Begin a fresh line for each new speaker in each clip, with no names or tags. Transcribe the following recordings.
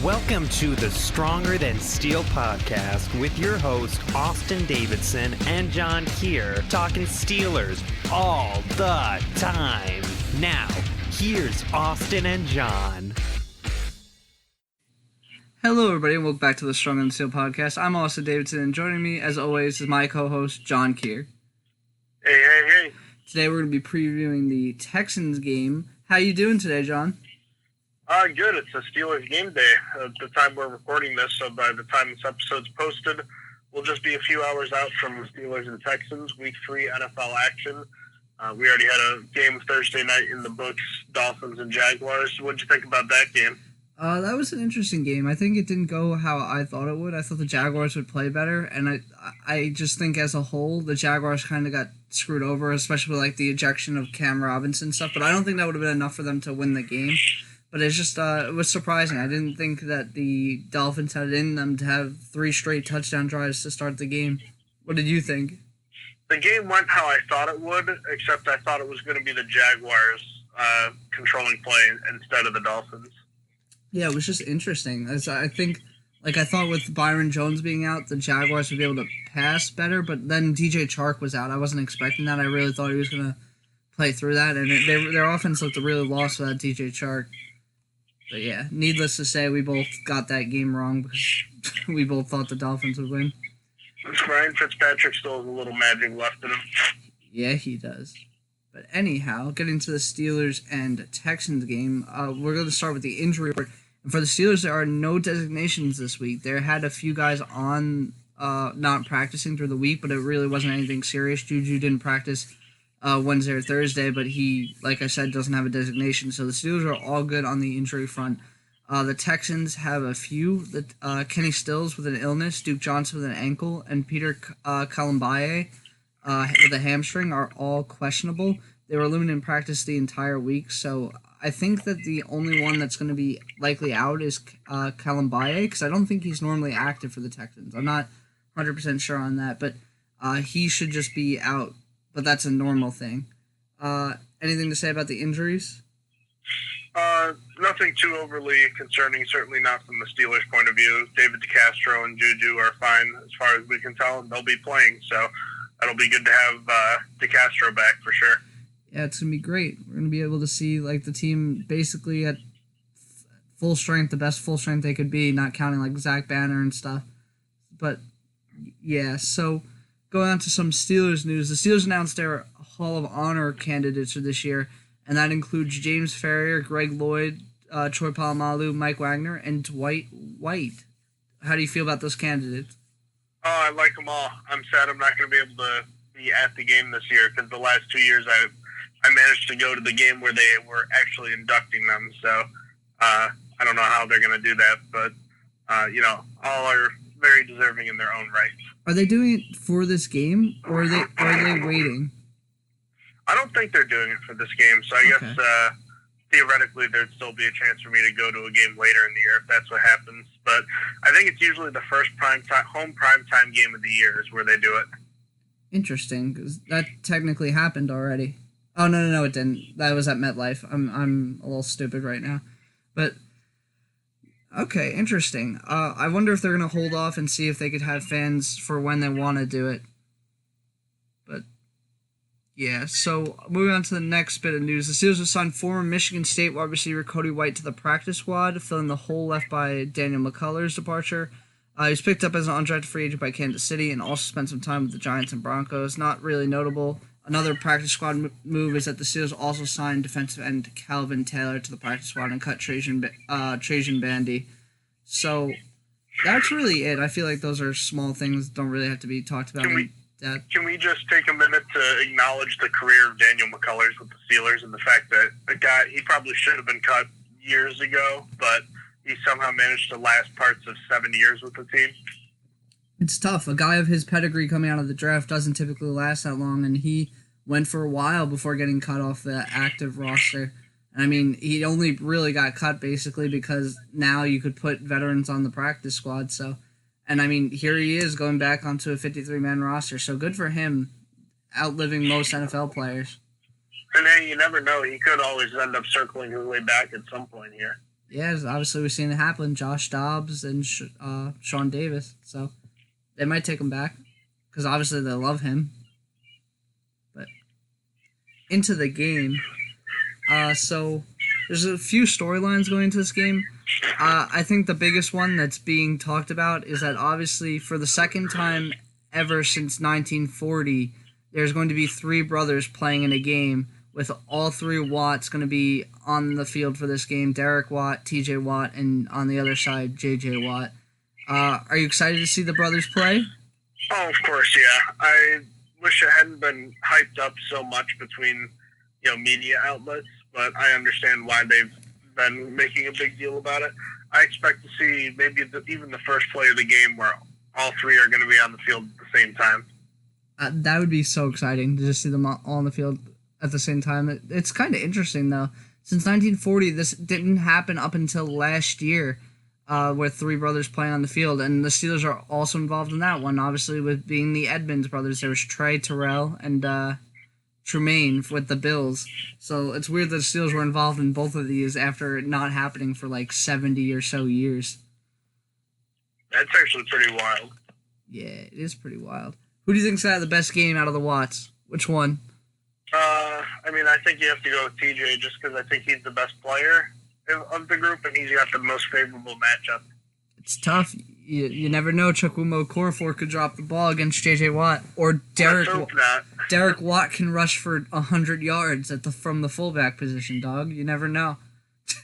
Welcome to the Stronger Than Steel podcast with your host, Austin Davidson and John Keir, talking Steelers all the time. Now, here's Austin and John.
Hello, everybody, and welcome back to the Stronger Than Steel podcast. I'm Austin Davidson, and joining me, as always, is my co-host, John Keir.
Hey.
Today, we're going to be previewing the Texans game. How you doing today, John?
Good. It's a Steelers game day at the time we're recording this, so by the time this episode's posted, we'll just be a few hours out from Steelers and Texans, Week 3 NFL action. We already had a game Thursday night in the books, Dolphins and Jaguars. What'd you think about that game?
That was an interesting game. I think it didn't go how I thought it would. I thought the Jaguars would play better, and I just think as a whole, the Jaguars kind of got screwed over, especially with, the ejection of Cam Robinson and stuff, but I don't think that would have been enough for them to win the game. But it's just, it was surprising. I didn't think that the Dolphins had it in them to have 3 straight touchdown drives to start the game. What did you think?
The game went how I thought it would, except I thought it was going to be the Jaguars controlling play instead of the Dolphins.
Yeah, it was just interesting. I think, I thought with Byron Jones being out, the Jaguars would be able to pass better, but then DJ Chark was out. I wasn't expecting that. I really thought he was going to play through that, and their offense looked really lost without DJ Chark. But yeah, needless to say, we both got that game wrong because we both thought the Dolphins would win.
Ryan Fitzpatrick still has a little magic left in him.
Yeah, he does. But anyhow, getting to the Steelers and Texans game, we're going to start with the injury report. And for the Steelers, there are no designations this week. There had a few guys on not practicing through the week, but it really wasn't anything serious. Juju didn't practice Wednesday or Thursday, but he, like I said, doesn't have a designation. So the Steelers are all good on the injury front. The Texans have a few. Kenny Stills with an illness, Duke Johnson with an ankle, and Peter Kalambaye with a hamstring are all questionable. They were limited in practice the entire week, so I think that the only one that's going to be likely out is Kalambaye, because I don't think he's normally active for the Texans. I'm not 100% sure on that, but he should just be out. But that's a normal thing. Anything to say about the injuries?
Nothing too overly concerning, certainly not from the Steelers' point of view. David DeCastro and Juju are fine as far as we can tell, and they'll be playing, so that'll be good to have DeCastro back for sure.
Yeah, it's going to be great. We're going to be able to see the team basically at full strength, the best full strength they could be, not counting Zach Banner and stuff. But, yeah, so going on to some Steelers news. The Steelers announced their Hall of Honor candidates for this year, and that includes James Farrior, Greg Lloyd, Troy Polamalu, Mike Wagner, and Dwight White. How do you feel about those candidates?
Oh, I like them all. I'm sad I'm not going to be able to be at the game this year because the last 2 years I managed to go to the game where they were actually inducting them. So I don't know how they're going to do that, but all are very deserving in their own right.
Are they doing it for this game, or are they waiting?
I don't think they're doing it for this game, so I guess theoretically there'd still be a chance for me to go to a game later in the year if that's what happens. But I think it's usually the first home primetime game of the year is where they do it. Interesting,
because that technically happened already. Oh, no, it didn't. That was at MetLife. I'm a little stupid right now. But okay, interesting. I wonder if they're going to hold off and see if they could have fans for when they want to do it. But, yeah, so moving on to the next bit of news. The Steelers have signed former Michigan State wide receiver Cody White to the practice squad, filling the hole left by Daniel McCullers' departure. He was picked up as an undrafted free agent by Kansas City and also spent some time with the Giants and Broncos. Not really notable. Another practice squad move is that the Steelers also signed defensive end Calvin Taylor to the practice squad and cut Trajan Bandy. So that's really it. I feel like those are small things that don't really have to be talked about.
Can we just take a minute to acknowledge the career of Daniel McCullers with the Steelers and the fact that he probably should have been cut years ago, but he somehow managed to last parts of 7 years with the team?
It's tough. A guy of his pedigree coming out of the draft doesn't typically last that long, and he went for a while before getting cut off the active roster. I mean, he only really got cut basically because now you could put veterans on the practice squad. So, and I mean, here he is going back onto a 53-man roster. So good for him, outliving most NFL players.
And hey, you never know. He could always end up circling his way back at some point here.
Yeah, obviously we've seen it happen. Josh Dobbs and Sean Davis. So they might take him back because obviously they love him. But into the game. So there's a few storylines going into this game. I think the biggest one that's being talked about is that obviously for the second time ever since 1940, there's going to be three brothers playing in a game with all three Watts going to be on the field for this game. Derek Watt, TJ Watt, and on the other side, JJ Watt. Are you excited to see the brothers play?
Oh, of course, yeah. I wish it hadn't been hyped up so much between, media outlets, but I understand why they've been making a big deal about it. I expect to see maybe even the first play of the game where all three are going to be on the field at the same time.
That would be so exciting to just see them all on the field at the same time. It's kind of interesting, though. Since 1940, this didn't happen up until last year, where three brothers playing on the field, and the Steelers are also involved in that one, obviously, with being the Edmonds brothers. There was Trey Terrell and Tremaine with the Bills. So it's weird that the Steelers were involved in both of these after it not happening for like 70 or so years.
That's actually pretty wild.
Yeah, it is pretty wild. Who do you think's had the best game out of the Watts? Which one?
I think you have to go with TJ just because I think he's the best player of the group and he's got the most favorable matchup.
It's tough. You never know. Chukwuma Okorafor could drop the ball against JJ Watt, or Derek Watt can rush for 100 yards from the fullback position. Dog, you never know.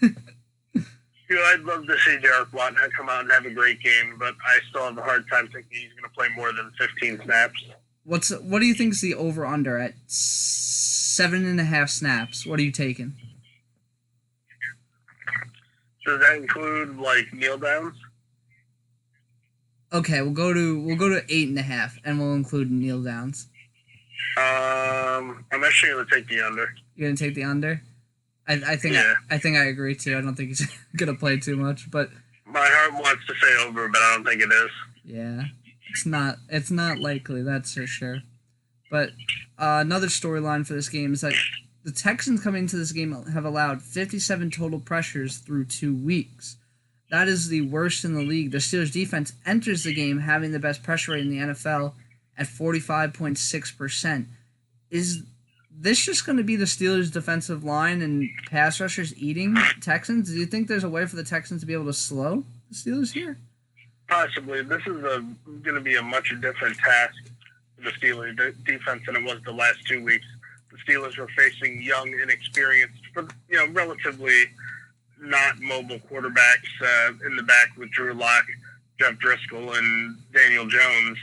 I'd love to see Derek Watt come out and have a great game, but I still have a hard time thinking he's going to play more than 15 snaps.
What do you think is the over/under at 7.5 snaps? What are you taking?
Does that include kneel downs?
Okay, we'll go to 8.5, and we'll include kneel downs.
I'm actually going to take the under.
You're going to take the under? I think I agree too. I don't think he's going to play too much, but
my heart wants to say over, but I don't think it is.
Yeah, it's not likely, that's for sure. But another storyline for this game is that the Texans coming into this game have allowed 57 total pressures through 2 weeks. That is the worst in the league. The Steelers defense enters the game having the best pressure rate in the NFL at 45.6%. Is this just going to be the Steelers' defensive line and pass rushers eating Texans? Do you think there's a way for the Texans to be able to slow the Steelers here?
Possibly. This is going to be a much different task for the Steelers defense than it was the last 2 weeks. The Steelers were facing young, inexperienced, relatively not mobile quarterbacks in the back with Drew Lock, Jeff Driscoll, and Daniel Jones.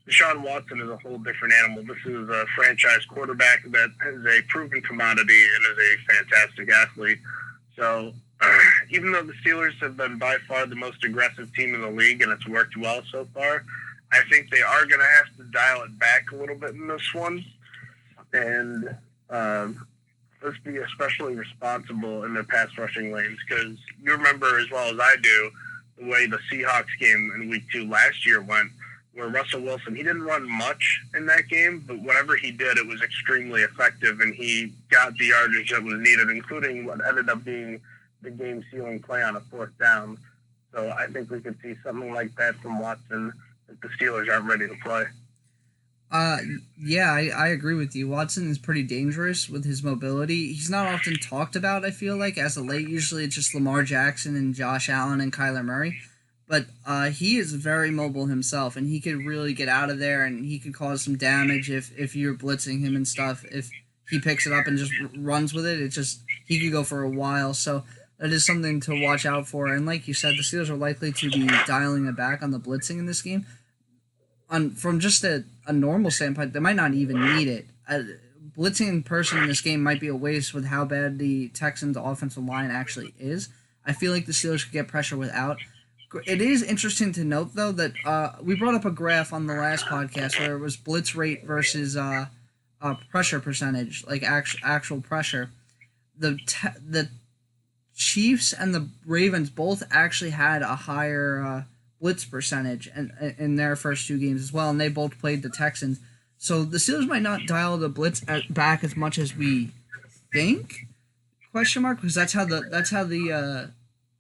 Deshaun Watson is a whole different animal. This is a franchise quarterback that is a proven commodity and is a fantastic athlete. So even though the Steelers have been by far the most aggressive team in the league and it's worked well so far, I think they are going to have to dial it back a little bit in this one. And let's be especially responsible in their pass rushing lanes, because you remember as well as I do the way the Seahawks game in Week 2 last year went, where Russell Wilson, he didn't run much in that game, but whatever he did, it was extremely effective, and he got the yardage that was needed, including what ended up being the game-sealing play on a 4th down. So I think we could see something like that from Watson if the Steelers aren't ready to play.
Yeah, I agree with you. Watson is pretty dangerous with his mobility. He's not often talked about, I feel like, as of late. Usually it's just Lamar Jackson and Josh Allen and Kyler Murray. But he is very mobile himself, and he could really get out of there, and he could cause some damage if you're blitzing him and stuff. If he picks it up and just runs with it, he could go for a while. So that is something to watch out for. And like you said, the Steelers are likely to be dialing it back on the blitzing in this game. From just a normal standpoint, they might not even need it. Blitzing in person in this game might be a waste with how bad the Texans' offensive line actually is. I feel like the Steelers could get pressure without. It is interesting to note, though, that we brought up a graph on the last podcast where it was blitz rate versus pressure percentage, like actual pressure. The Chiefs and the Ravens both actually had a higher blitz percentage in their first 2 games as well, and they both played the Texans. So the Steelers might not dial the blitz back as much as we think? Question mark, because that's how the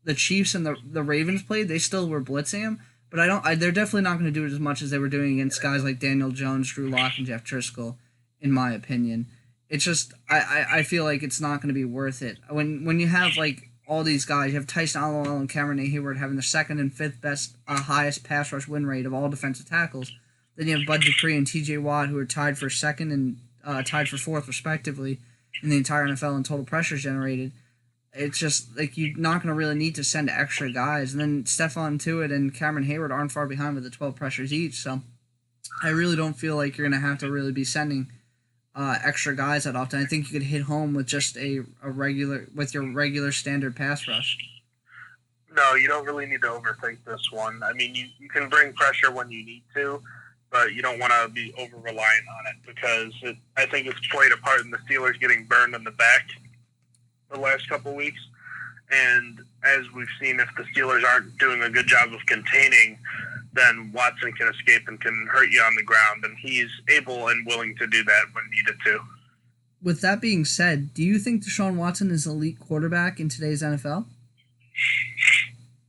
the Chiefs and the Ravens played, they still were blitzing him. But they're definitely not going to do it as much as they were doing against guys like Daniel Jones, Drew Lock, and Jeff Driscoll, in my opinion. It's just, I feel like it's not going to be worth it. When you have, like, all these guys, you have Tyson Allen and Cameron Hayward having the second and fifth best, highest pass rush win rate of all defensive tackles. Then you have Bud Dupree and T.J. Watt, who are tied for second and tied for fourth, respectively, in the entire NFL in total pressures generated. It's just, like, you're not going to really need to send extra guys. And then Stephon Tuitt and Cameron Hayward aren't far behind with the 12 pressures each. So I really don't feel like you're going to have to really be sending extra guys that often. I think you could hit home with just your regular standard pass rush.
No, you don't really need to overthink this one. I mean, you can bring pressure when you need to, but you don't want to be over-reliant on it because I think it's played a part in the Steelers getting burned in the back the last couple weeks. And as we've seen, if the Steelers aren't doing a good job of containing, then Watson can escape and can hurt you on the ground. And he's able and willing to do that when needed to.
With that being said, do you think Deshaun Watson is an elite quarterback in today's NFL?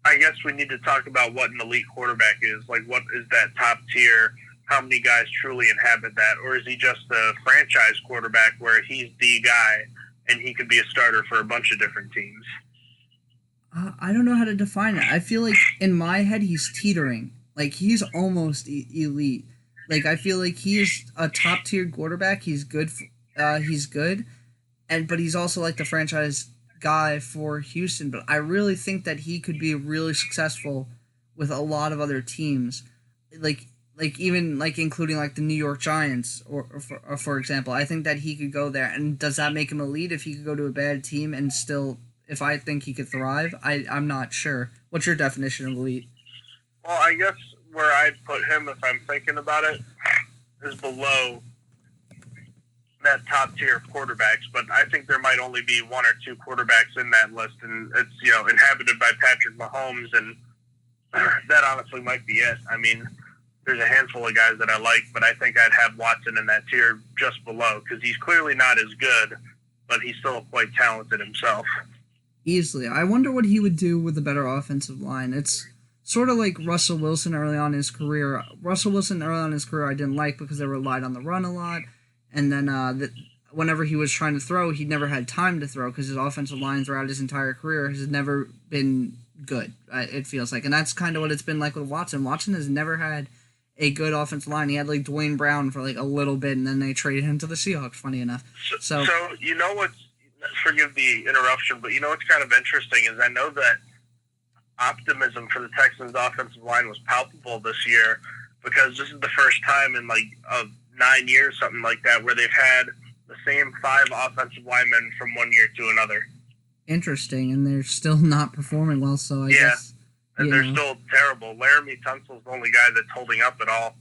I guess we need to talk about what an elite quarterback is. Like, what is that top tier? How many guys truly inhabit that? Or is he just a franchise quarterback where he's the guy and he could be a starter for a bunch of different teams?
I don't know how to define it. I feel like in my head he's teetering. Like, he's almost elite. Like, I feel like he is a top tier quarterback. He's good. He's good, but he's also like the franchise guy for Houston. But I really think that he could be really successful with a lot of other teams, like even like including like the New York Giants or for example. I think that he could go there. And does that make him elite if he could go to a bad team and still? If I think he could thrive, I'm not sure. What's your definition of elite?
Well, I guess where I'd put him, if I'm thinking about it, is below that top tier of quarterbacks. But I think there might only be one or two quarterbacks in that list, and it's inhabited by Patrick Mahomes, and that honestly might be it. I mean, there's a handful of guys that I like, but I think I'd have Watson in that tier just below because he's clearly not as good, but he's still quite talented himself.
Easily. I wonder what he would do with a better offensive line. It's sort of like Russell Wilson early on in his career. Russell Wilson early on in his career I didn't like because they relied on the run a lot. And then whenever he was trying to throw, he never had time to throw because his offensive line throughout his entire career has never been good, it feels like. And that's kind of what it's been like with Watson. Watson has never had a good offensive line. He had like Dwayne Brown for like a little bit, and then they traded him to the Seahawks, funny enough. So
you know what's, forgive the interruption, but you know what's kind of interesting is I know that optimism for the Texans' offensive line was palpable this year because this is the first time in like 9 years, something like that, where they've had the same 5 offensive linemen from one year to another.
Interesting, and they're still not performing well, so I guess...
And they're still terrible. Laramie Tunsil's the only guy that's holding up at all.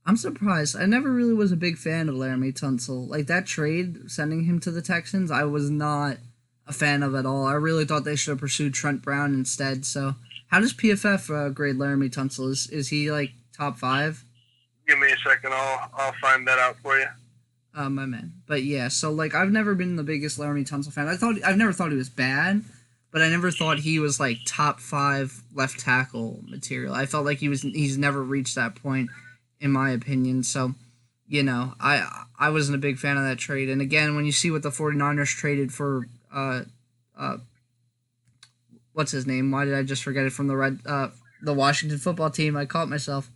I'm surprised. I never really was a big fan of Laramie Tunsil. Like, that trade, sending him to the Texans, I was not a fan of at all. I really thought they should have pursued Trent Brown instead. So, how does PFF grade Laramie Tunsil? Is he, like, top 5?
Give me a second. I'll find that out for you.
My man. But, yeah, so, like, I've never been the biggest Laramie Tunsil fan. I've never thought he was bad, but I never thought he was, like, top 5 left tackle material. I felt like he's never reached that point, in my opinion. So, I wasn't a big fan of that trade. And again, when you see what the 49ers traded for, what's his name? Why did I just forget it from the Washington football team? I caught myself.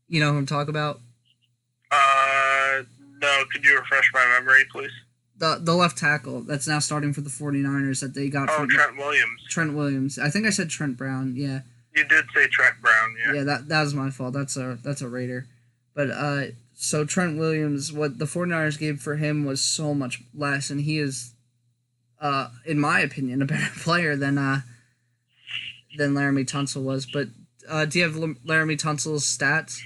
You know who I'm talking about?
No. Could you refresh my memory, please?
The left tackle that's now starting for the 49ers that they got from
Trent Williams.
Trent Williams. I think I said Trent Brown, yeah.
You did say Trent Brown, yeah.
Yeah, that was my fault. That's a Raider. But so Trent Williams, what the 49ers gave for him was so much less, and he is in my opinion a better player than Laramie Tunsil was. But do you have Laramie Tunsil's stats?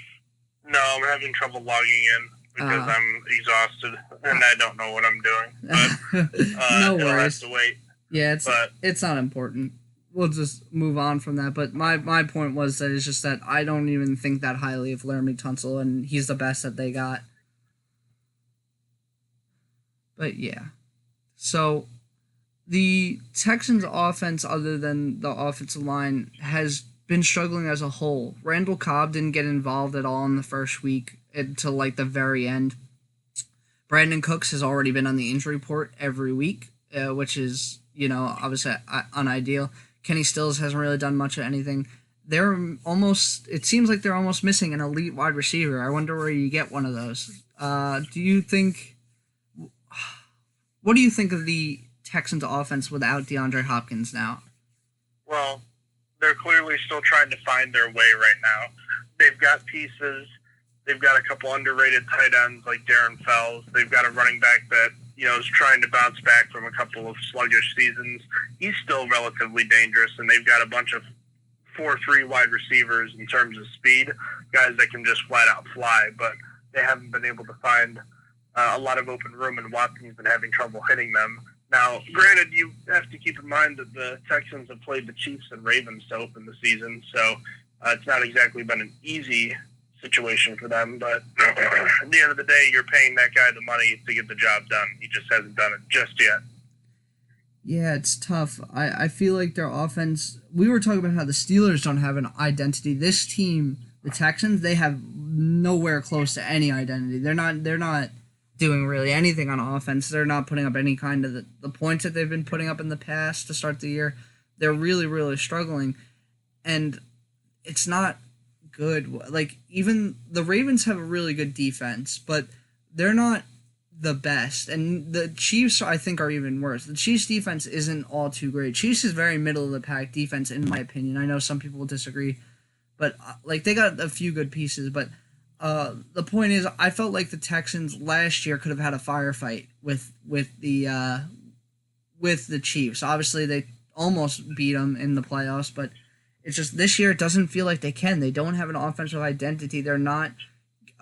No, I'm having trouble logging in because I'm exhausted and I don't know what I'm doing. But
no
it'll
worries.
have to wait.
Yeah, it's not important. We'll just move on from that. But my point was that it's just that I don't even think that highly of Laramie Tunsil, and he's the best that they got. But yeah. So the Texans' offense, other than the offensive line, has been struggling as a whole. Randall Cobb didn't get involved at all in the first week until like the very end. Brandon Cooks has already been on the injury report every week, which is, obviously unideal. Kenny Stills hasn't really done much of anything. It seems like they're almost missing an elite wide receiver. I wonder where you get one of those. What do you think of the Texans offense without DeAndre Hopkins now?
Well, they're clearly still trying to find their way right now. They've got pieces. They've got a couple underrated tight ends like Darren Fells. They've got a running back that, is trying to bounce back from a couple of sluggish seasons. He's still relatively dangerous, and they've got a bunch of 4-3 wide receivers in terms of speed, guys that can just flat out fly, but they haven't been able to find a lot of open room, and Watson's been having trouble hitting them. Now, granted, you have to keep in mind that the Texans have played the Chiefs and Ravens to open the season, so it's not exactly been an easy situation for them, but at the end of the day, you're paying that guy the money to get the job done. He just hasn't done it just yet.
Yeah, it's tough. I feel like their offense, we were talking about how the Steelers don't have an identity. This team, the Texans, they have nowhere close to any identity. They're not doing really anything on offense. They're not putting up any kind of the points that they've been putting up in the past to start the year. They're really, really struggling, and it's not good. Like, even the Ravens have a really good defense, but they're not the best, and the Chiefs, I think, are even worse. The Chiefs defense isn't all too great. Chiefs is very middle of the pack defense, in my opinion. I know some people will disagree, but they got a few good pieces. But the point is, I felt like the Texans last year could have had a firefight with the Chiefs. Obviously, they almost beat them in the playoffs, but it's just this year it doesn't feel like they can. They don't have an offensive identity. They're not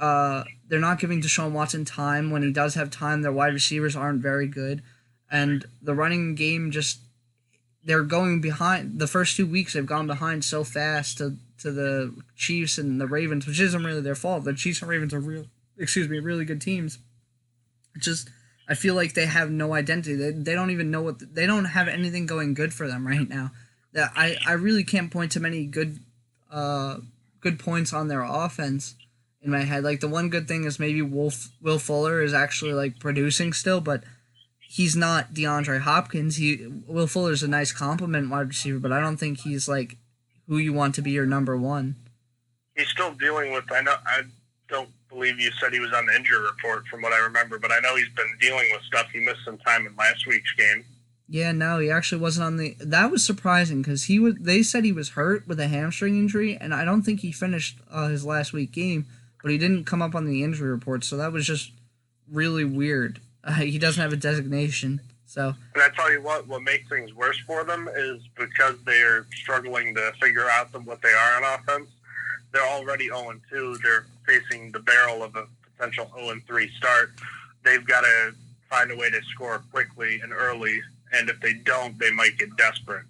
giving Deshaun Watson time. When he does have time, their wide receivers aren't very good. And the running game they're going behind. The first 2 weeks, they've gone behind so fast to the Chiefs and the Ravens, which isn't really their fault. The Chiefs and Ravens are really good teams. It's just, I feel like they have no identity. They don't even know they don't have anything going good for them right now. That I really can't point to many good points on their offense in my head. Like, the one good thing is maybe Will Fuller is actually producing still, but he's not DeAndre Hopkins. Will Fuller's a nice compliment wide receiver, but I don't think he's who you want to be your number one.
He's still dealing with. I don't believe you said he was on the injury report from what I remember, but I know he's been dealing with stuff. He missed some time in last week's game.
Yeah, no, he actually wasn't on the. That was surprising because they said he was hurt with a hamstring injury, and I don't think he finished his last week game. But he didn't come up on the injury report, so that was just really weird. He doesn't have a designation, so.
And I tell you what makes things worse for them is because they're struggling to figure out what they are on offense. They're already 0-2. They're facing the barrel of a potential 0-3 start. They've got to find a way to score quickly and early, and if they don't, they might get desperate.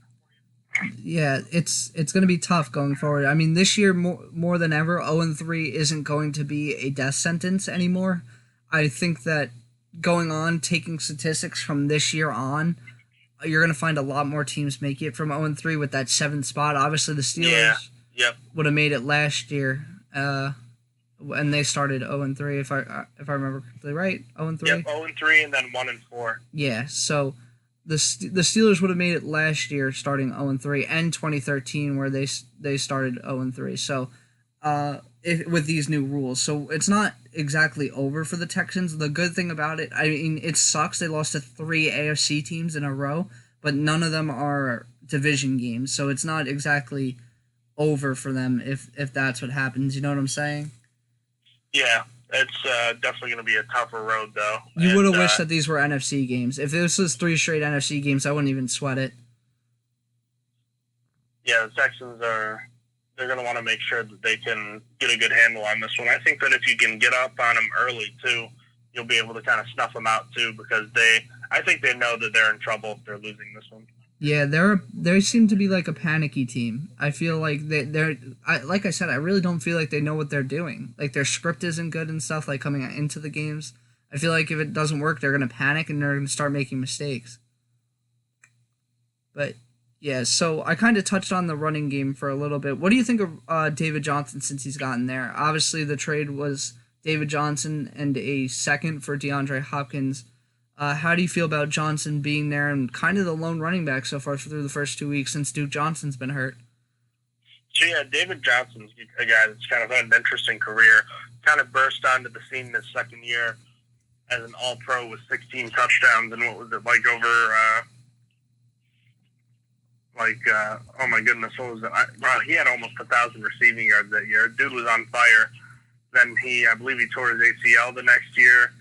Yeah, it's going to be tough going forward. I mean, this year more than ever, 0-3 isn't going to be a death sentence anymore. I think that taking statistics from this year on, you're going to find a lot more teams make it from 0-3 with that 7th spot. Obviously, the Steelers would have made it last year, and they started 0-3 if I remember correctly, right? 0-3.
Yep, 0-3 and then 1-4.
Yeah, so. The Steelers would have made it last year, starting 0-3, and 2013, where they started 0-3. So, with these new rules, so it's not exactly over for the Texans. The good thing about it, I mean, it sucks. They lost to 3 AFC teams in a row, but none of them are division games, so it's not exactly over for them if that's what happens. You know what I'm saying?
Yeah. It's definitely going to be a tougher road, though.
You would have wished that these were NFC games. If this was 3 straight NFC games, I wouldn't even sweat it.
Yeah, the Texans they're going to want to make sure that they can get a good handle on this one. I think that if you can get up on them early, too, you'll be able to kind of snuff them out, too, because I think they know that they're in trouble if they're losing this one.
Yeah, they seem to be like a panicky team. I feel like like I said, I really don't feel like they know what they're doing. Like, their script isn't good and stuff, coming into the games. I feel like if it doesn't work, they're going to panic and they're going to start making mistakes. But yeah, so I kind of touched on the running game for a little bit. What do you think of David Johnson since he's gotten there? Obviously, the trade was David Johnson and a second for DeAndre Hopkins. How do you feel about Johnson being there and kind of the lone running back so far through the first 2 weeks since Duke Johnson's been hurt?
So yeah, David Johnson's a guy that's kind of had an interesting career. Kind of burst onto the scene this second year as an All-Pro with 16 touchdowns and what was it like over? Oh my goodness, what was it? He had almost 1,000 receiving yards that year. Dude was on fire. Then I believe he tore his ACL the next year.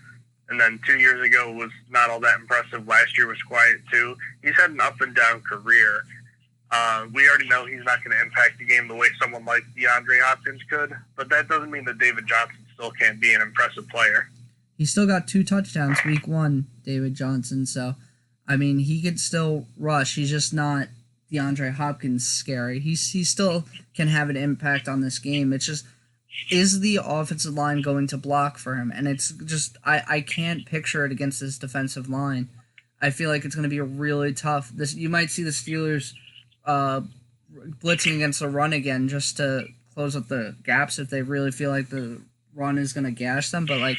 And then 2 years ago was not all that impressive. Last year was quiet too. He's had an up and down career. We already know he's not going to impact the game the way someone like DeAndre Hopkins could, but that doesn't mean that David Johnson still can't be an impressive player.
He still got 2 touchdowns week 1, David Johnson. So, I mean, he could still rush. He's just not DeAndre Hopkins scary. He still can have an impact on this game. It's just, is the offensive line going to block for him? And it's just, I can't picture it against this defensive line. I feel like it's going to be a really tough. You might see the Steelers blitzing against the run again just to close up the gaps if they really feel like the run is going to gash them. But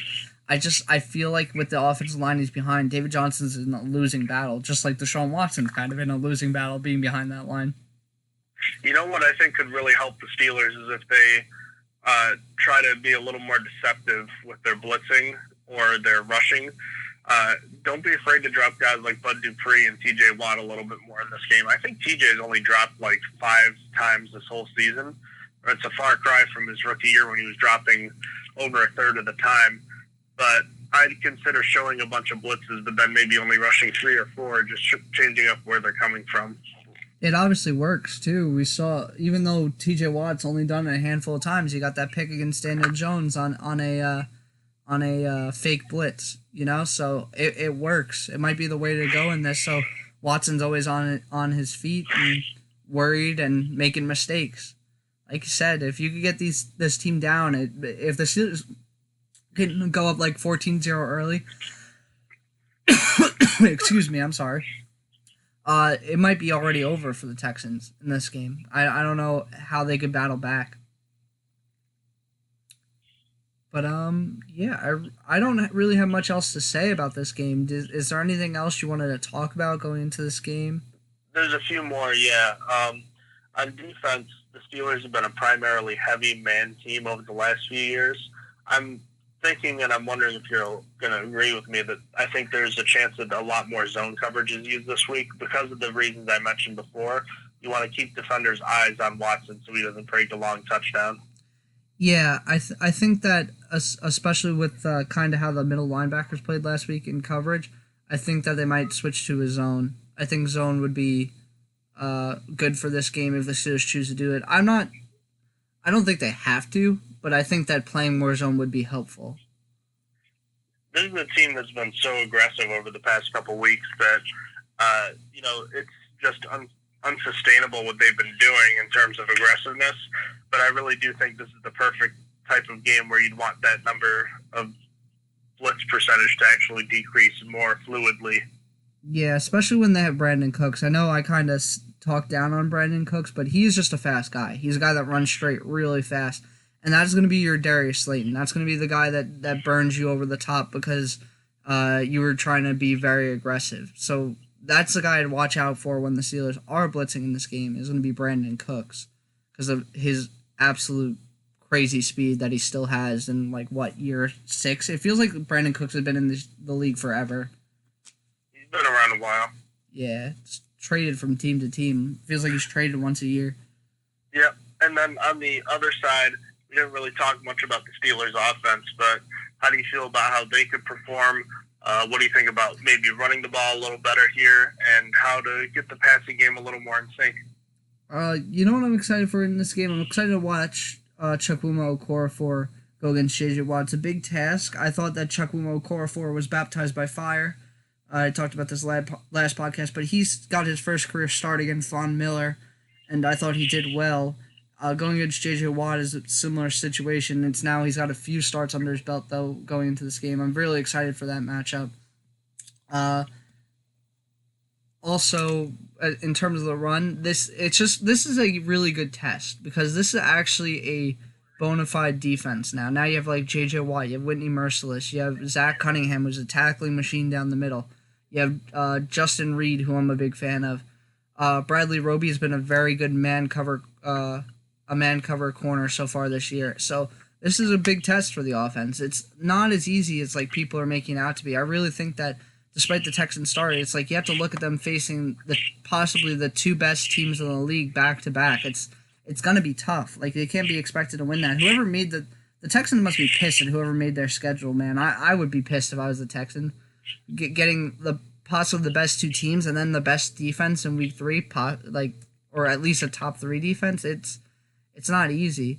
I feel like with the offensive line he's behind, David Johnson's in a losing battle, just like Deshaun Watson's kind of in a losing battle being behind that line.
You know what I think could really help the Steelers is if they try to be a little more deceptive with their blitzing or their rushing. Don't be afraid to drop guys like Bud Dupree and TJ Watt a little bit more in this game. I think TJ's only dropped like 5 times this whole season. It's a far cry from his rookie year when he was dropping over a third of the time. But I'd consider showing a bunch of blitzes, but then maybe only rushing 3 or 4, just changing up where they're coming from.
It obviously works, too. We saw, even though T.J. Watt's only done it a handful of times, he got that pick against Daniel Jones on a fake blitz, you know? So it works. It might be the way to go in this. So Watson's always on his feet and worried and making mistakes. Like you said, if you could get this team down, if the Steelers can go up like 14-0 early, excuse me, I'm sorry. It might be already over for the Texans in this game. I don't know how they could battle back. But, yeah, I don't really have much else to say about this game. Is there anything else you wanted to talk about going into this game?
There's a few more, yeah. On defense, the Steelers have been a primarily heavy man team over the last few years. I'm thinking, and I'm wondering if you're going to agree with me, that I think there's a chance that a lot more zone coverage is used this week because of the reasons I mentioned before. You want to keep defenders' eyes on Watson so he doesn't break a long touchdown.
Yeah, I think that, especially with kind of how the middle linebackers played last week in coverage, I think that they might switch to a zone. I think zone would be good for this game if the Steelers choose to do it. I don't think they have to, but I think that playing more zone would be helpful.
This is a team that's been so aggressive over the past couple weeks that, it's just unsustainable what they've been doing in terms of aggressiveness. But I really do think this is the perfect type of game where you'd want that number of blitz percentage to actually decrease more fluidly.
Yeah, especially when they have Brandon Cooks. I know I kind of talked down on Brandon Cooks, but he's just a fast guy. He's a guy that runs straight really fast. And that's going to be your Darius Slayton. That's going to be the guy that burns you over the top because you were trying to be very aggressive. So that's the guy to watch out for when the Steelers are blitzing in this game is going to be Brandon Cooks because of his absolute crazy speed that he still has in, year 6? It feels like Brandon Cooks has been in the league forever.
He's been around a while.
Yeah, it's traded from team to team. Feels like he's traded once a year.
Yep. And then on the other side, we didn't really talk much about the Steelers' offense, but how do you feel about how they could perform? What do you think about maybe running the ball a little better here and how to get the passing game a little more in sync?
You know what I'm excited for in this game? I'm excited to watch Chukwuma Okorafor go against J.J. Watt. It's a big task. I thought that Chukwuma Okorafor was baptized by fire. I talked about this last podcast, but he's got his first career start against Von Miller, and I thought he did well. Going against J.J. Watt is a similar situation. It's now he's got a few starts under his belt, though, going into this game. I'm really excited for that matchup. also, in terms of the run, this is a really good test because this is actually a bona fide defense now. Now you have like J.J. Watt, you have Whitney Merciless, you have Zach Cunningham, who's a tackling machine down the middle. You have Justin Reed, who I'm a big fan of. Bradley Roby has been a very good man cover corner so far this year. So this is a big test for the offense. It's not as easy as like people are making it out to be. I really think that despite the Texans start, it's like you have to look at them facing possibly the two best teams in the league back to back. It's gonna be tough. Like they can't be expected to win that. Whoever made the Texans must be pissed at whoever made their schedule, man. I would be pissed if I was the Texan. Getting possibly the best two teams and then the best defense in week 3, or at least a top 3 defense. It's not easy.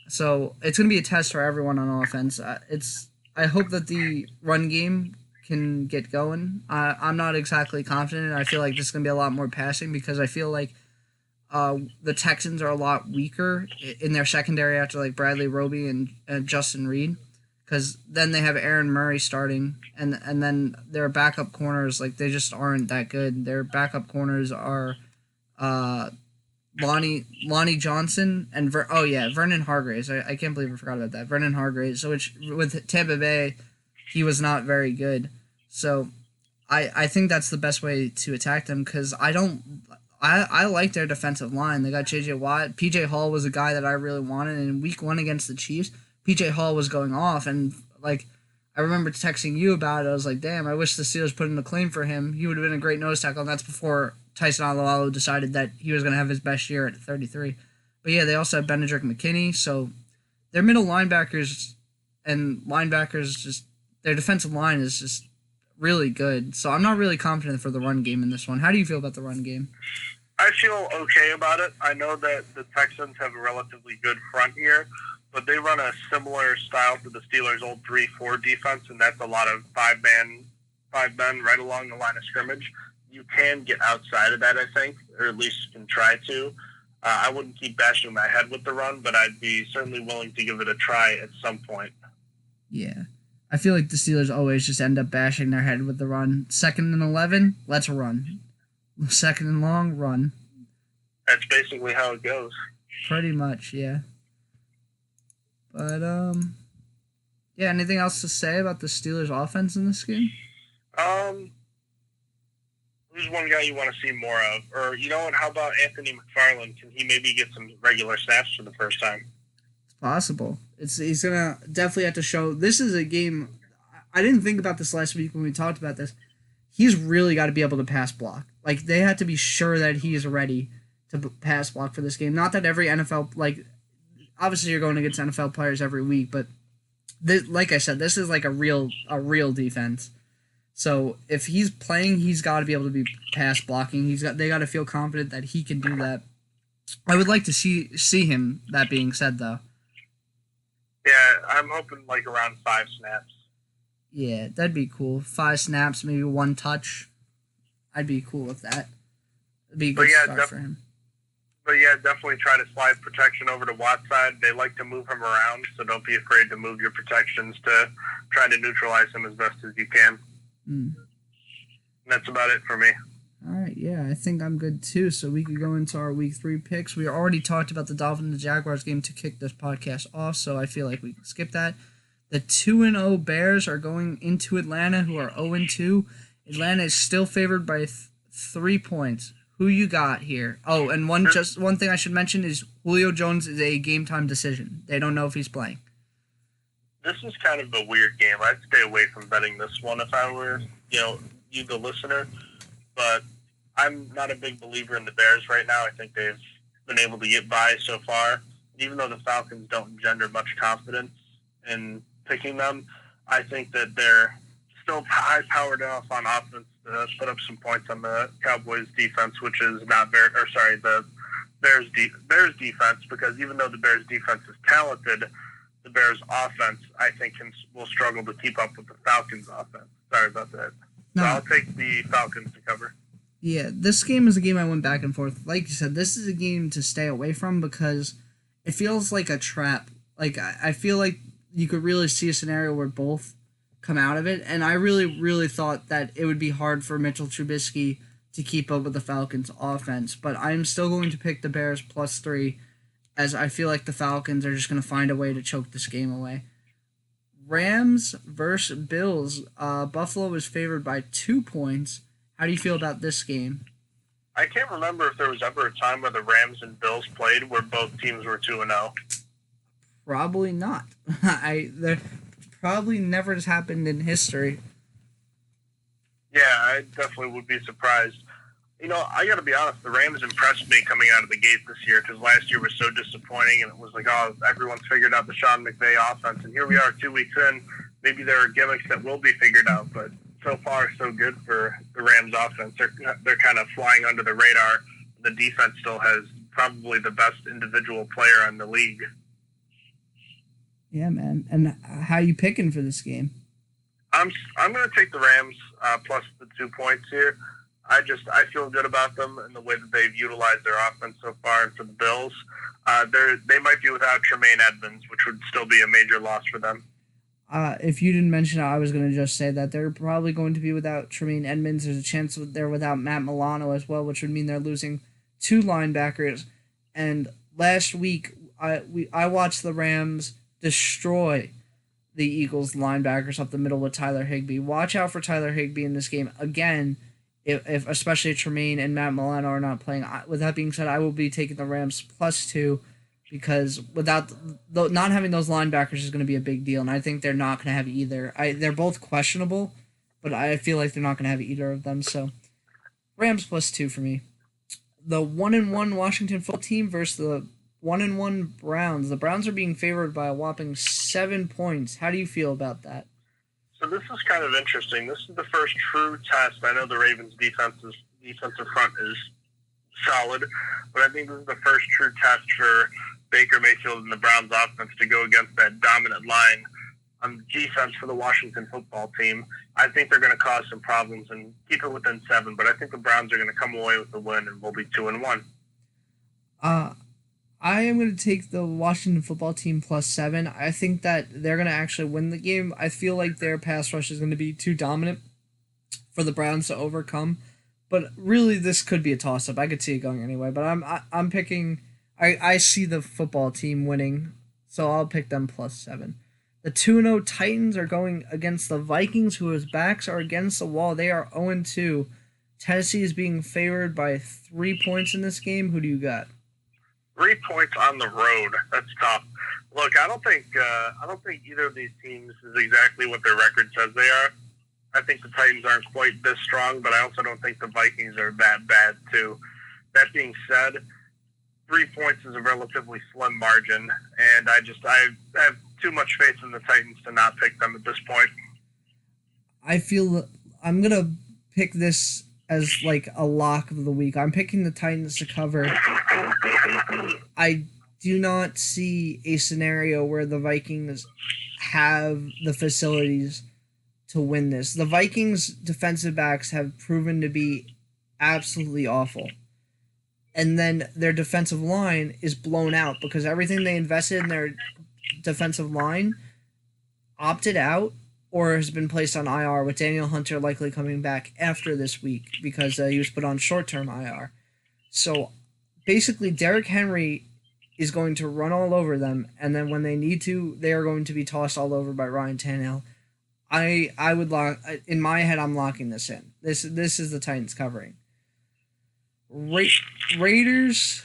So it's gonna be a test for everyone on offense. I hope that the run game can get going. I'm not exactly confident. I feel like this is going to be a lot more passing because I feel like the Texans are a lot weaker in their secondary after like Bradley Roby and Justin Reed, because then they have Aaron Murray starting and then their backup corners, like they just aren't that good. Their backup corners are Lonnie Johnson and Vernon Hargraves. I can't believe I forgot about that. Vernon Hargraves. So which with Tampa Bay, he was not very good. So I think that's the best way to attack them because I like their defensive line. They got J.J. Watt. P.J. Hall was a guy that I really wanted. And in week 1 against the Chiefs, P.J. Hall was going off. And like I remember texting you about it. I was like, damn, I wish the Steelers put in a claim for him. He would have been a great nose tackle. And that's before Tyson Alualu decided that he was going to have his best year at 33. But yeah, they also have Benedict McKinney. So their middle linebackers and linebackers, their defensive line is just really good. So I'm not really confident for the run game in this one. How do you feel about the run game?
I feel okay about it. I know that the Texans have a relatively good front here, but they run a similar style to the Steelers' old 3-4 defense, and that's a lot of five men right along the line of scrimmage. You can get outside of that, I think, or at least you can try to. I wouldn't keep bashing my head with the run, but I'd be certainly willing to give it a try at some point.
Yeah. I feel like the Steelers always just end up bashing their head with the run. 2nd and 11, let's run. 2nd and long, run.
That's basically how it goes.
Pretty much, yeah. But, yeah, anything else to say about the Steelers' offense in this game?
Who's one guy you want to see more of? Or, you know what, how about Anthony McFarland? Can he maybe get some regular snaps for the first time?
It's possible. He's going to definitely have to show. This is a game. I didn't think about this last week when we talked about this. He's really got to be able to pass block. Like, they have to be sure that he is ready to pass block for this game. Not that every NFL, like, obviously you're going against NFL players every week, but this, like I said, this is like a real defense. So if he's playing, he's got to be able to be pass blocking. They got to feel confident that he can do that. I would like to see him. That being said, though.
Yeah, I'm hoping like around 5 snaps.
Yeah, that'd be cool. 5 snaps, maybe 1 touch. I'd be cool with that. It'd be a good start for him.
But yeah, definitely try to slide protection over to Watt's side. They like to move him around, so don't be afraid to move your protections to try to neutralize him as best as you can. And that's about it for me.
All right, yeah, I think I'm good too. So we could go into our week 3 picks. We already talked about the Dolphins and Jaguars game to kick this podcast off, so I feel like we can skip that. The 2-0 Bears are going into Atlanta, who are 0-2. Atlanta is still favored by 3 points. Who you got here? Oh, and one thing I should mention is Julio Jones is a game time decision. They don't know if he's playing.
This is kind of a weird game. I'd stay away from betting this one if I were, you the listener. But I'm not a big believer in the Bears right now. I think they've been able to get by so far. Even though the Falcons don't engender much confidence in picking them, I think that they're still high-powered enough on offense to put up some points on the Cowboys' defense, which is not the Bears' defense, because even though the Bears' defense is talented, the Bears' offense, I think, will struggle to keep up with the Falcons' offense. Sorry about that. So I'll take the Falcons to cover.
Yeah, this game is a game I went back and forth. Like you said, this is a game to stay away from because it feels like a trap. Like, I feel like you could really see a scenario where both come out of it, and I really, really thought that it would be hard for Mitchell Trubisky to keep up with the Falcons' offense. But I'm still going to pick the Bears +3, as I feel like the Falcons are just going to find a way to choke this game away. Rams versus Bills. Buffalo was favored by 2 points. How do you feel about this game?
I can't remember if there was ever a time where the Rams and Bills played where both teams were 2-0.
Probably not. There probably never has happened in history.
Yeah, I definitely would be surprised. I got to be honest, the Rams impressed me coming out of the gate this year because last year was so disappointing, and it was like, oh, everyone's figured out the Sean McVay offense, and here we are 2 weeks in. Maybe there are gimmicks that will be figured out, but so far so good for the Rams offense. They're kind of flying under the radar. The defense still has probably the best individual player in the league.
Yeah, man. And how you picking for this game?
I'm going to take the Rams plus the 2 points here. I feel good about them and the way that they've utilized their offense so far. And for the Bills, they might be without Tremaine Edmonds, which would still be a major loss for them.
If you didn't mention it, I was going to just say that they're probably going to be without Tremaine Edmonds. There's a chance they're without Matt Milano as well, which would mean they're losing 2 linebackers. And last week, I watched the Rams destroy the Eagles linebackers up the middle with Tyler Higbee. Watch out for Tyler Higbee in this game again. If especially Tremaine and Matt Milano are not playing. With that being said, I will be taking the Rams +2 because without not having those linebackers is going to be a big deal, and I think they're not going to have either. They're both questionable, but I feel like they're not going to have either of them. So Rams +2 for me. The 1-1 Washington football team versus the 1-1 Browns. The Browns are being favored by a whopping 7 points. How do you feel about that?
So this is kind of interesting. This is the first true test. I know the Ravens' defensive front is solid, but I think this is the first true test for Baker Mayfield and the Browns' offense to go against that dominant line on defense for the Washington football team. I think they're going to cause some problems and keep it within 7, but I think the Browns are going to come away with the win and we'll be 2-1.
I am going to take the Washington football team +7. I think that they're going to actually win the game. I feel like their pass rush is going to be too dominant for the Browns to overcome. But really, this could be a toss-up. I could see it going anyway. But I'm picking. I see the football team winning, so I'll pick them +7. The 2-0 Titans are going against the Vikings, whose backs are against the wall. They are 0-2. Tennessee is being favored by 3 points in this game. Who do you got?
3 points on the road. That's tough. Look, I don't think either of these teams is exactly what their record says they are. I think the Titans aren't quite this strong, but I also don't think the Vikings are that bad too. That being said, 3 points is a relatively slim margin, and I have too much faith in the Titans to not pick them at this point.
I feel I'm gonna pick this as like a lock of the week. I'm picking the Titans to cover. I do not see a scenario where the Vikings have the facilities to win this. The Vikings defensive backs have proven to be absolutely awful. And then their defensive line is blown out because everything they invested in their defensive line opted out or has been placed on IR, with Daniel Hunter likely coming back after this week because he was put on short-term IR. So basically, Derrick Henry is going to run all over them, and then when they need to, they are going to be tossed all over by Ryan Tannehill. I would lock in my head. I'm locking this in. This is the Titans covering. Raiders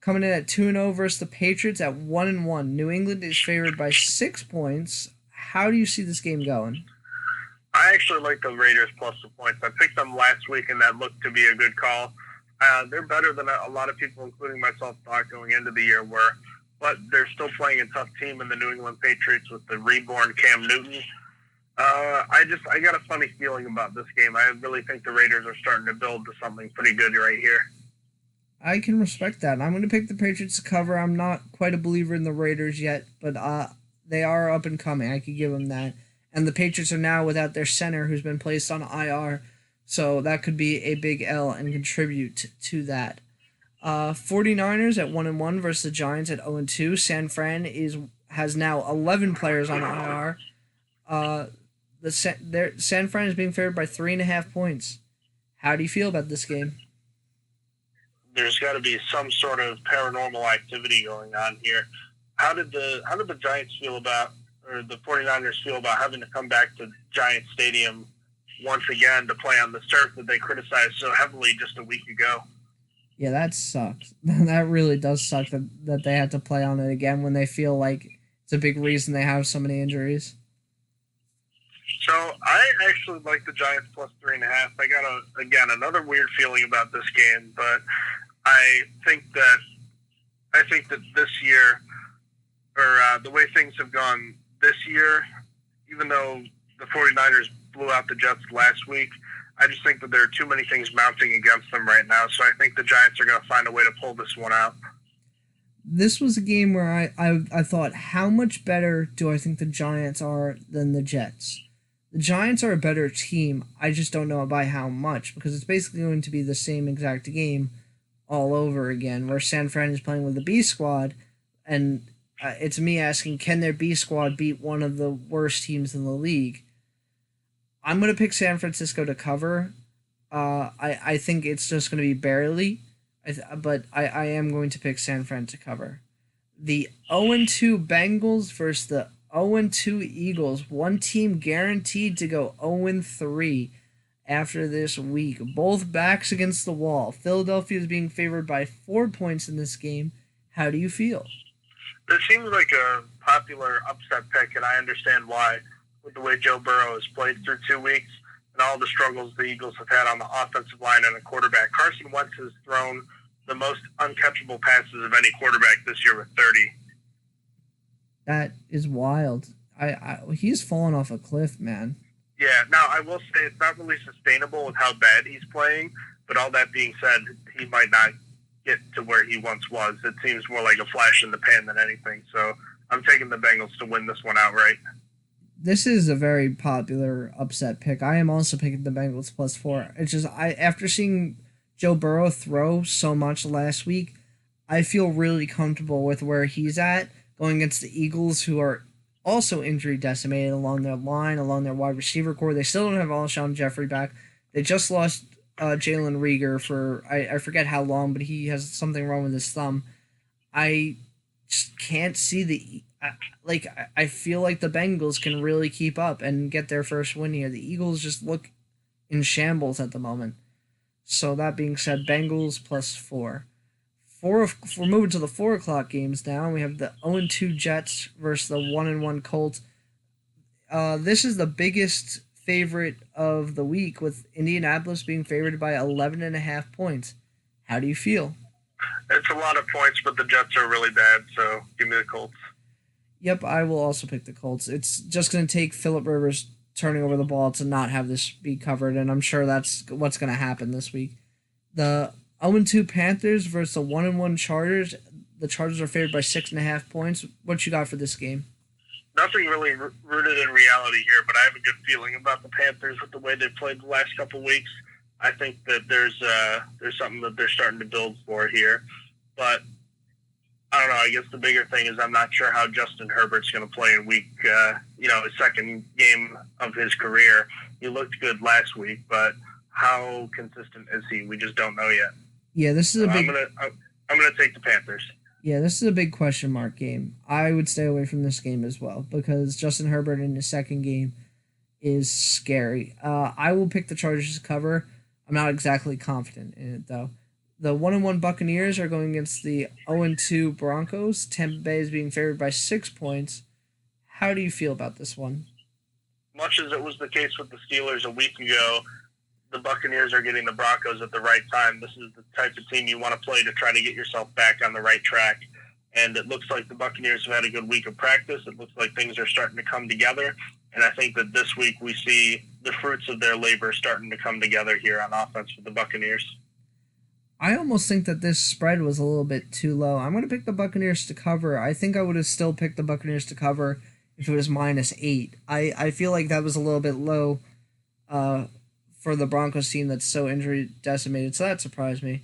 coming in at 2-0 versus the Patriots at 1-1. New England is favored by 6 points. How do you see this game going?
I actually like the Raiders plus the points. I picked them last week, and that looked to be a good call. They're better than a lot of people, including myself, thought going into the year were, but they're still playing a tough team in the New England Patriots with the reborn Cam Newton. I got a funny feeling about this game. I really think the Raiders are starting to build to something pretty good right here.
I can respect that. I'm going to pick the Patriots to cover. I'm not quite a believer in the Raiders yet, but they are up and coming. I could give them that. And the Patriots are now without their center, who's been placed on IR, so that could be a big L and contribute to that. 49ers at 1-1 versus the Giants at 0-2. San Fran has now 11 players on IR. San Fran is being favored by 3.5 points. How do you feel about this game?
There's got to be some sort of paranormal activity going on here. How did the Giants feel about, or the 49ers feel about having to come back to Giant Stadium once again to play on the turf that they criticized so heavily just a week ago?
Yeah, that sucks. That really does suck that they had to play on it again when they feel like it's a big reason they have so many injuries.
So I actually like the Giants plus 3.5. I got another weird feeling about this game, but I think that this year, or the way things have gone this year, even though the 49ers blew out the Jets last week, I just think that there are too many things mounting against them right now. So I think the Giants are going to find a way to pull this one out.
This was a game where I thought, how much better do I think the Giants are than the Jets? The Giants are a better team. I just don't know by how much, because it's basically going to be the same exact game all over again, where San Fran is playing with the B squad, and it's me asking, can their B squad beat one of the worst teams in the league? I'm going to pick San Francisco to cover. I think it's just going to be barely, but I am going to pick San Fran to cover. The 0-2 Bengals versus the 0-2 Eagles. One team guaranteed to go 0-3 after this week. Both backs against the wall. Philadelphia is being favored by 4 points in this game. How do you feel?
It seems like a popular upset pick, and I understand why, with the way Joe Burrow has played through 2 weeks and all the struggles the Eagles have had on the offensive line and a quarterback. Carson Wentz has thrown the most uncatchable passes of any quarterback this year with 30.
That is wild. He's fallen off a cliff, man.
Yeah, now I will say it's not really sustainable with how bad he's playing, but all that being said, he might not get to where he once was. It seems more like a flash in the pan than anything, so I'm taking the Bengals to win this one outright.
This is a very popular upset pick. I am also picking the Bengals plus 4. It's just, after seeing Joe Burrow throw so much last week, I feel really comfortable with where he's at going against the Eagles, who are also injury decimated along their line, along their wide receiver core. They still don't have Alshon Jeffrey back. They just lost Jalen Reagor for, I forget how long, but he has something wrong with his thumb. I just can't see I feel like the Bengals can really keep up and get their first win here. The Eagles just look in shambles at the moment. So that being said, Bengals plus 4. We're moving to the 4 o'clock games now. We have the 0-2 Jets versus the 1-1 Colts. This is the biggest favorite of the week, with Indianapolis being favored by 11.5 points. How do you feel?
It's a lot of points, but the Jets are really bad, so give me the Colts.
Yep, I will also pick the Colts. It's just going to take Phillip Rivers turning over the ball to not have this be covered, and I'm sure that's what's going to happen this week. The 0-2 Panthers versus the 1-1 Chargers. The Chargers are favored by 6.5 points. What you got for this game?
Nothing really rooted in reality here, but I have a good feeling about the Panthers with the way they've played the last couple weeks. I think that there's something that they're starting to build for here, but I don't know. I guess the bigger thing is I'm not sure how Justin Herbert's going to play in his second game of his career. He looked good last week, but how consistent is he? We just don't know yet.
Yeah, this is a big.
I'm gonna take the Panthers.
Yeah, this is a big question mark game. I would stay away from this game as well because Justin Herbert in his second game is scary. I will pick the Chargers to cover. I'm not exactly confident in it though. The 1-1 Buccaneers are going against the 0-2 Broncos. Tampa Bay is being favored by 6 points. How do you feel about this one?
Much as it was the case with the Steelers a week ago, the Buccaneers are getting the Broncos at the right time. This is the type of team you want to play to try to get yourself back on the right track. And it looks like the Buccaneers have had a good week of practice. It looks like things are starting to come together. And I think that this week we see the fruits of their labor starting to come together here on offense with the Buccaneers.
I almost think that this spread was a little bit too low. I'm going to pick the Buccaneers to cover. I think I would have still picked the Buccaneers to cover if it was -8. I feel like that was a little bit low for the Broncos team that's so injury decimated, so that surprised me.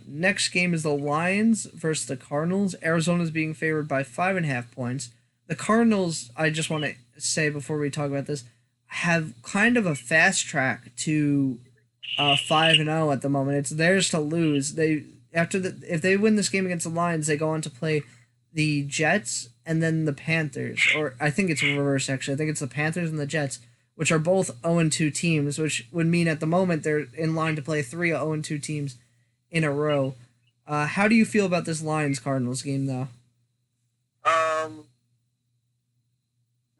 Next game is the Lions versus the Cardinals. Arizona's being favored by 5.5 points. The Cardinals, I just want to say before we talk about this, have kind of a fast track to 5-0 at the moment. It's theirs to lose. If they win this game against the Lions, they go on to play the Jets and then the Panthers. Or I think it's reverse, actually. I think it's the Panthers and the Jets, which are both 0-2 teams, which would mean at the moment they're in line to play 3 0-2 teams in a row. How do you feel about this Lions-Cardinals game, though?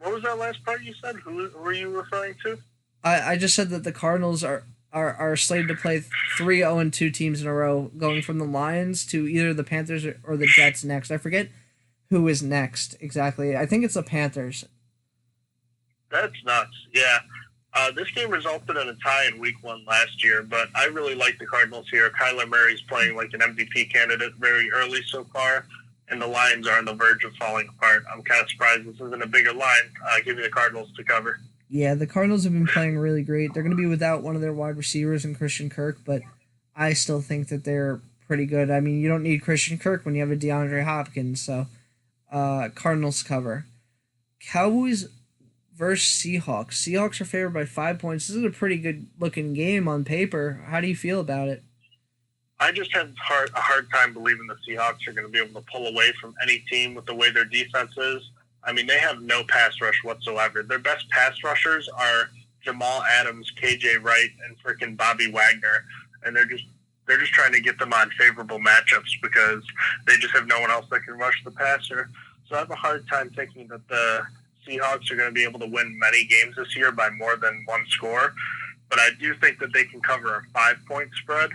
What was that last part you said? Who were you referring to?
I just said that the Cardinals are slated to play 3 0-2 teams in a row, going from the Lions to either the Panthers or the Jets next. I forget who is next exactly. I think it's the Panthers.
That's nuts. Yeah. This game resulted in a tie in week 1 last year, but I really like the Cardinals here. Kyler Murray's playing like an MVP candidate very early so far, and the Lions are on the verge of falling apart. I'm kind of surprised this isn't a bigger line. Give me the Cardinals to cover.
Yeah, the Cardinals have been playing really great. They're going to be without one of their wide receivers in Christian Kirk, but I still think that they're pretty good. I mean, you don't need Christian Kirk when you have a DeAndre Hopkins, so Cardinals cover. Cowboys versus Seahawks. Seahawks are favored by 5 points. This is a pretty good-looking game on paper. How do you feel about it?
I just have a hard time believing the Seahawks are going to be able to pull away from any team with the way their defense is. I mean, they have no pass rush whatsoever. Their best pass rushers are Jamal Adams, KJ Wright, and freaking Bobby Wagner, and they're just trying to get them on favorable matchups because they just have no one else that can rush the passer. So I have a hard time thinking that the Seahawks are going to be able to win many games this year by more than one score, but I do think that they can cover a 5-point spread.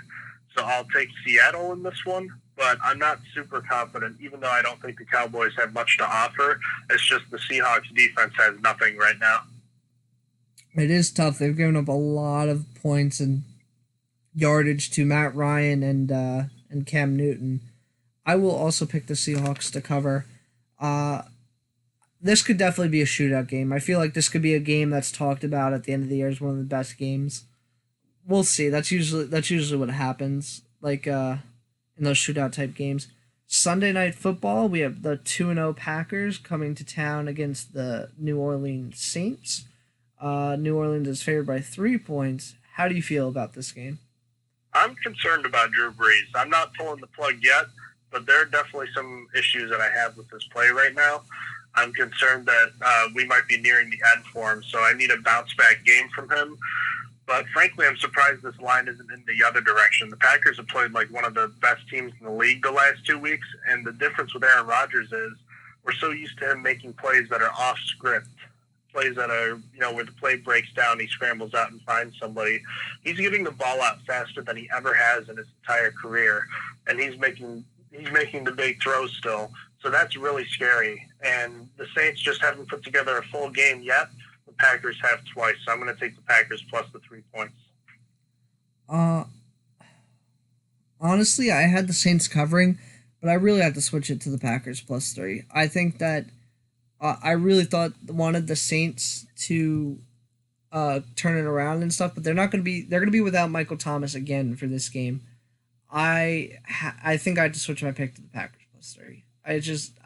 So I'll take Seattle in this one. But I'm not super confident, even though I don't think the Cowboys have much to offer. It's just the Seahawks defense has nothing right now.
It is tough. They've given up a lot of points and yardage to Matt Ryan and Cam Newton. I will also pick the Seahawks to cover. This could definitely be a shootout game. I feel like this could be a game that's talked about at the end of the year as one of the best games. We'll see. That's usually what happens. In those shootout type games. Sunday Night Football, we have the 2-0 Packers coming to town against the New Orleans Saints. New Orleans is favored by 3 points. How do you feel about this game?
I'm concerned about Drew Brees. I'm not pulling the plug yet, but there are definitely some issues that I have with this play right now. I'm concerned that we might be nearing the end for him, so I need a bounce-back game from him. But frankly, I'm surprised this line isn't in the other direction. The Packers have played like one of the best teams in the league the last 2 weeks, and the difference with Aaron Rodgers is we're so used to him making plays that are off script, plays that are, where the play breaks down, he scrambles out and finds somebody. He's getting the ball out faster than he ever has in his entire career, and he's making the big throws still. So that's really scary. And the Saints just haven't put together a full game yet. Packers have twice, so I'm going to take the Packers plus the 3 points.
Honestly, I had the Saints covering, but I really have to switch it to the Packers plus 3. I think that I really wanted the Saints to turn it around and stuff, but they're going to be without Michael Thomas again for this game. I think I had to switch my pick to the Packers plus 3.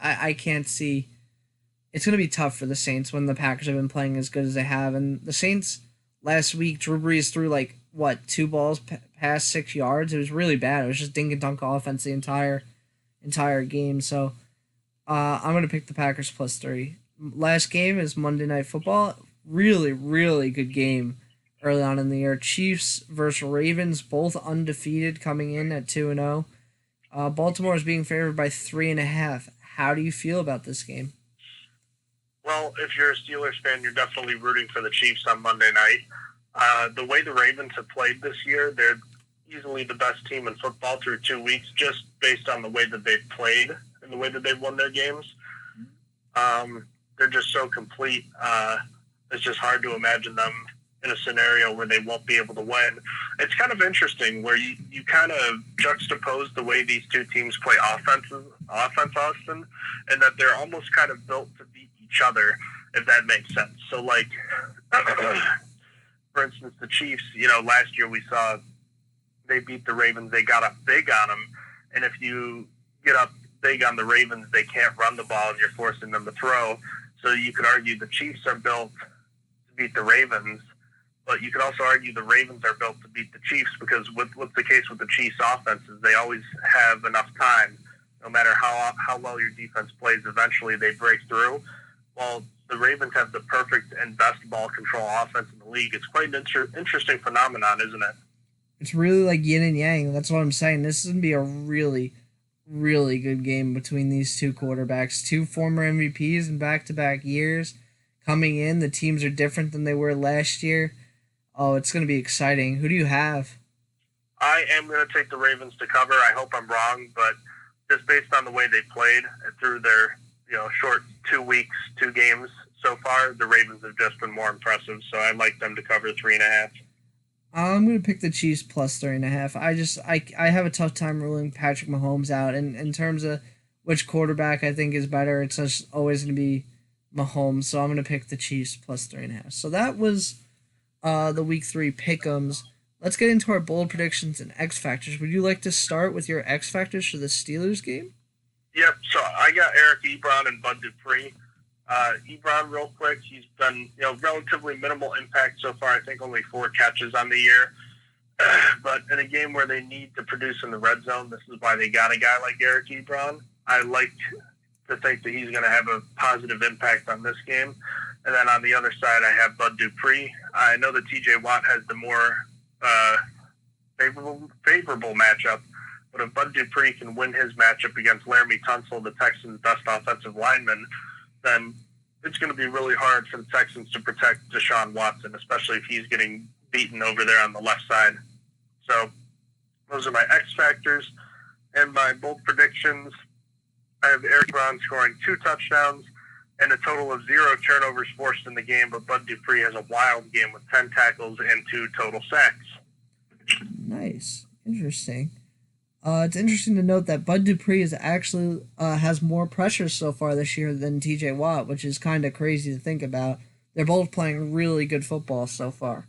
I can't see. It's going to be tough for the Saints when the Packers have been playing as good as they have. And the Saints last week, Drew Brees threw 2 balls past 6 yards. It was really bad. It was just dink and dunk offense the entire game. So I'm going to pick the Packers plus 3. Last game is Monday Night Football. Really, really good game early on in the year. Chiefs versus Ravens, both undefeated coming in at 2-0. Baltimore is being favored by 3.5. How do you feel about this game?
Well, if you're a Steelers fan, you're definitely rooting for the Chiefs on Monday night. The way the Ravens have played this year, they're easily the best team in football through 2 weeks, just based on the way that they've played and the way that they've won their games. They're just so complete. It's just hard to imagine them in a scenario where they won't be able to win. It's kind of interesting where you kind of juxtapose the way these two teams play offense, Austin, and that they're almost kind of built to beat each other, if that makes sense. So, for instance, the Chiefs, last year we saw they beat the Ravens. They got up big on them, and if you get up big on the Ravens, they can't run the ball, and you're forcing them to throw. So you could argue the Chiefs are built to beat the Ravens, But you could also argue the Ravens are built to beat the Chiefs because what's the case with the Chiefs' offense is they always have enough time. No matter how well your defense plays, eventually they break through. Well, the Ravens have the perfect and best ball control offense in the league. It's quite an interesting phenomenon, isn't it?
It's really like yin and yang. That's what I'm saying. This is going to be a really, really good game between these two quarterbacks. Two former MVPs in back-to-back years. Coming in, the teams are different than they were last year. Oh, it's going to be exciting. Who do you have?
I am going to take the Ravens to cover. I hope I'm wrong, but just based on the way they played through their short 2 weeks, 2 games so far, the Ravens have just been more impressive. So I like them to cover 3.5.
I'm going to pick the Chiefs plus 3.5. I have a tough time ruling Patrick Mahomes out. And in terms of which quarterback I think is better, it's just always going to be Mahomes. So I'm going to pick the Chiefs plus 3.5. So that was the Week 3 pick'ems. Let's get into our bold predictions and X Factors. Would you like to start with your X Factors for the Steelers game?
Yep, so I got Eric Ebron and Bud Dupree. Ebron, real quick, he's been relatively minimal impact so far. I think only 4 catches on the year. But in a game where they need to produce in the red zone, this is why they got a guy like Eric Ebron. I like to think that he's going to have a positive impact on this game. And then on the other side, I have Bud Dupree. I know that T.J. Watt has the more favorable matchup, but if Bud Dupree can win his matchup against Laramie Tunsil, the Texans' best offensive lineman, then it's going to be really hard for the Texans to protect Deshaun Watson, especially if he's getting beaten over there on the left side. So those are my X factors. And my bold predictions, I have Eric Brown scoring 2 touchdowns and a total of 0 turnovers forced in the game, but Bud Dupree has a wild game with 10 tackles and 2 total sacks.
Nice. Interesting. It's interesting to note that Bud Dupree is actually has more pressure so far this year than T.J. Watt, which is kind of crazy to think about. They're both playing really good football so far.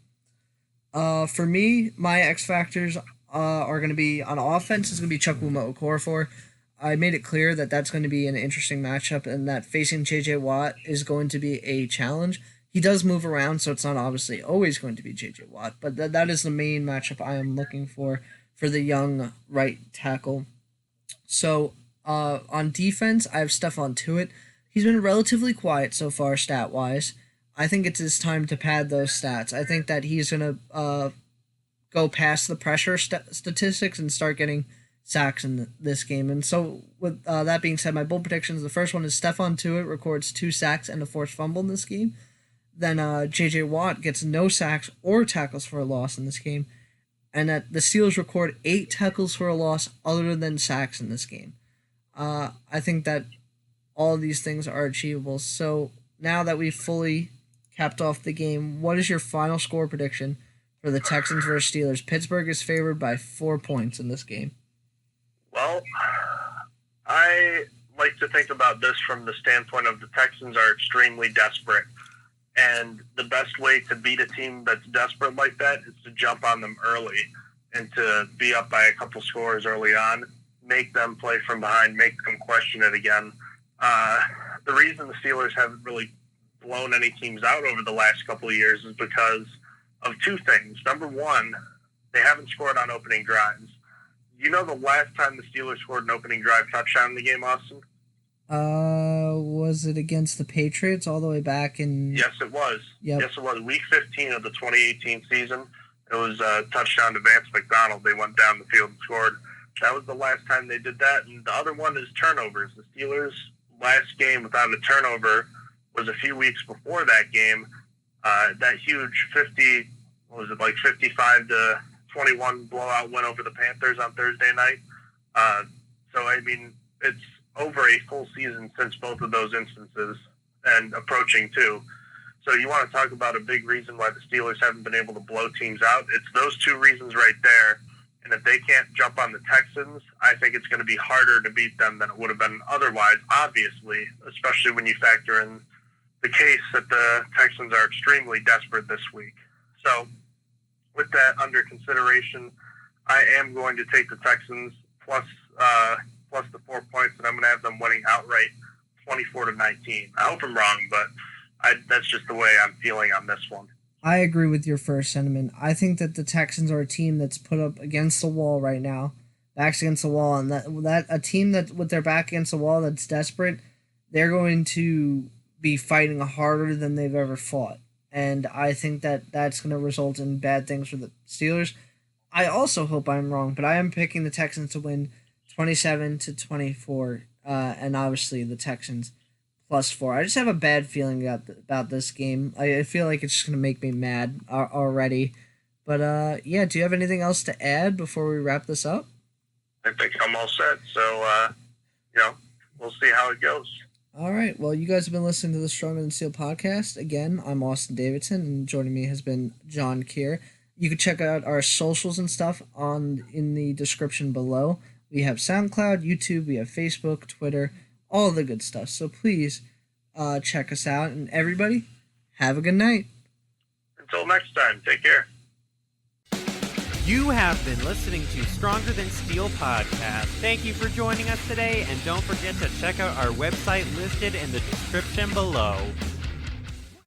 For me, my X factors are going to be on offense. It's going to be Chukwuma Okorafor. I made it clear that that's going to be an interesting matchup and that facing J.J. Watt is going to be a challenge. He does move around, so it's not obviously always going to be J.J. Watt, but that is the main matchup I am looking for the young right tackle. So on defense, I have Stephon Tuitt. He's been relatively quiet so far stat-wise. I think it's his time to pad those stats. I think that he's going to go past the pressure statistics and start getting sacks in this game. And so with that being said, my bold predictions, the first one is Stephon Tuitt records 2 sacks and a forced fumble in this game. Then J.J. Watt gets no sacks or tackles for a loss in this game. And that the Steelers record 8 tackles for a loss other than sacks in this game. I think that all of these things are achievable. So now that we've fully capped off the game, what is your final score prediction for the Texans versus Steelers? Pittsburgh is favored by 4 points in this game.
Well, I like to think about this from the standpoint of the Texans are extremely desperate. And the best way to beat a team that's desperate like that is to jump on them early and to be up by a couple scores early on, make them play from behind, make them question it again. The reason the Steelers haven't really blown any teams out over the last couple of years is because of 2 things. Number one, they haven't scored on opening drives. You know the last time the Steelers scored an opening drive touchdown in the game, Austin?
Was it against the Patriots all the way back in...
Yes, it was.
Yep.
Yes, it was. Week 15 of the 2018 season. It was a touchdown to Vance McDonald. They went down the field and scored. That was the last time they did that. And the other one is turnovers. The Steelers' last game without a turnover was a few weeks before that game. That huge 55-21 blowout win over the Panthers on Thursday night. So, I mean, it's over a full season since both of those instances and approaching 2. So you want to talk about a big reason why the Steelers haven't been able to blow teams out. It's those 2 reasons right there. And if they can't jump on the Texans, I think it's going to be harder to beat them than it would have been otherwise, obviously, especially when you factor in the case that the Texans are extremely desperate this week. So with that under consideration, I am going to take the Texans plus the 4 points, and I'm going to have them winning outright 24-19. I hope I'm wrong, but that's just the way I'm feeling on this one.
I agree with your first sentiment. I think that the Texans are a team that's put up against the wall right now, backs against the wall, and that a team that with their back against the wall that's desperate, they're going to be fighting harder than they've ever fought, and I think that that's going to result in bad things for the Steelers. I also hope I'm wrong, but I am picking the Texans to win 27-24, and obviously the Texans +4. I just have a bad feeling about this game. I feel like it's just going to make me mad already. But yeah, do you have anything else to add before we wrap this up?
I think I'm all set. So, we'll see how it goes.
All right. Well, you guys have been listening to the Stronger Than Steel podcast. Again, I'm Austin Davidson, and joining me has been John Keir. You can check out our socials and stuff in the description below. We have SoundCloud, YouTube, we have Facebook, Twitter, all the good stuff. So please check us out. And everybody, have a good night.
Until next time, take care.
You have been listening to Stronger Than Steel podcast. Thank you for joining us today, and don't forget to check out our website listed in the description below.